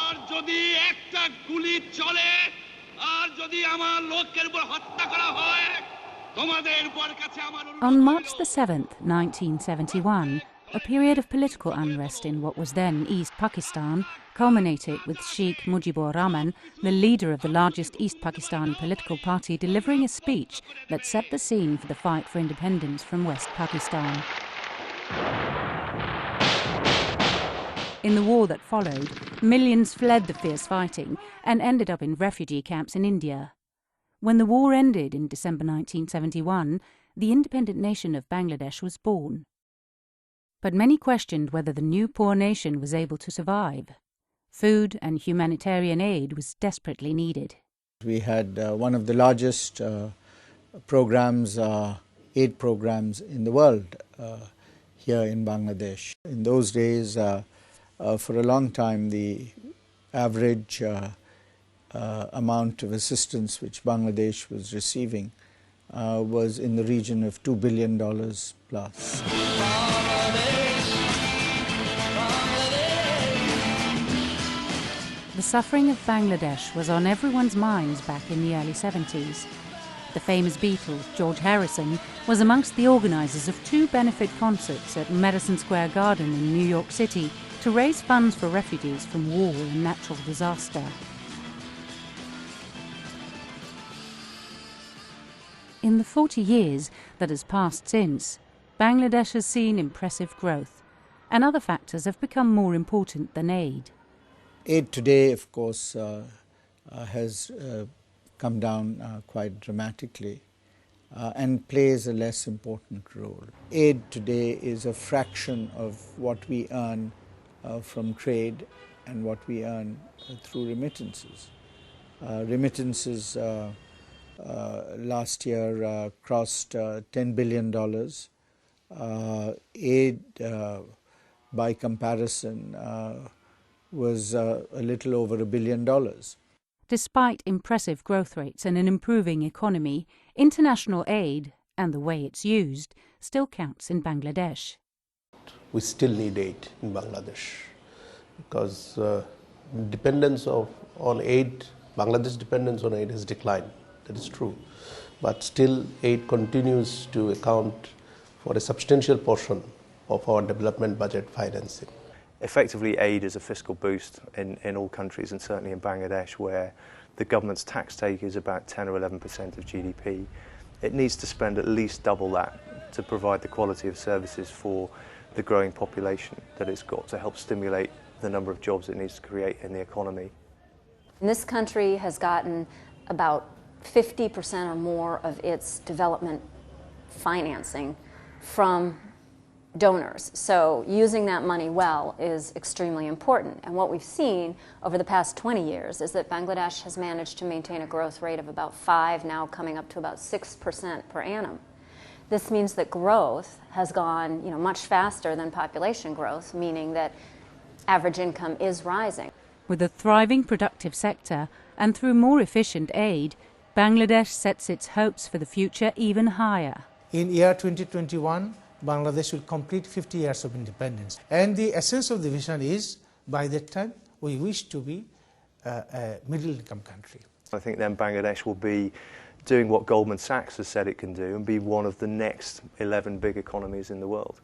আর যদি একটা গুলি চলে আর যদি আমার লোকের উপর হত্যা করা হয় তোমাদের উপর কাছে আমার On March the 7th, 1971, a period of political unrest in what was then East Pakistan culminated with Sheikh Mujibur Rahman, the leader of the largest East Pakistani political party, delivering a speech that set the scene for the fight for independence from West Pakistan. In the war that followed, millions fled the fierce fighting and ended up in refugee camps in India. When the war ended in December 1971, the independent nation of Bangladesh was born. But many questioned whether the new poor nation was able to survive. Food and humanitarian aid was desperately needed. We had one of the largest aid programs in the world here in Bangladesh. In those days, for a long time, the average amount of assistance which Bangladesh was receiving was in the region of $2 billion plus. The suffering of Bangladesh was on everyone's minds back in the early 70s. The famous Beatle, George Harrison, was amongst the organisers of 2 benefit concerts at Madison Square Garden in New York City to raise funds for refugees from war and natural disaster. In the 40 years that has passed since, Bangladesh has seen impressive growth, and other factors have become more important than aid. Aid today, of course, has come down quite dramatically and plays a less important role. Aid today is a fraction of what we earn from trade and what we earn through remittances. Remittances last year crossed $10 billion. Aid, by comparison, was a little over $1 billion. Despite impressive growth rates and an improving economy, international aid, and the way it's used, still counts in Bangladesh. We still need aid in Bangladesh because dependence on aid, Bangladesh's dependence on aid has declined. That is true. But still, aid continues to account for a substantial portion of our development budget financing. Effectively, aid is a fiscal boost in all countries, and certainly in Bangladesh, where the government's tax take is about 10 or 11% of GDP. It needs to spend at least double that to provide the quality of services for the growing population that it's got to help stimulate the number of jobs it needs to create in the economy. This country has gotten about 50% or more of its development financing from donors. So using that money well is extremely important. And what we've seen over the past 20 years is that Bangladesh has managed to maintain a growth rate of about 5%, now coming up to about 6% per annum. This means that growth has gone, much faster than population growth, meaning that average income is rising. With a thriving productive sector and through more efficient aid, Bangladesh sets its hopes for the future even higher. In year 2021, Bangladesh will complete 50 years of independence. And the essence of the vision is, by that time, we wish to be a middle-income country. I think then Bangladesh will be doing what Goldman Sachs has said it can do and be one of the next 11 big economies in the world.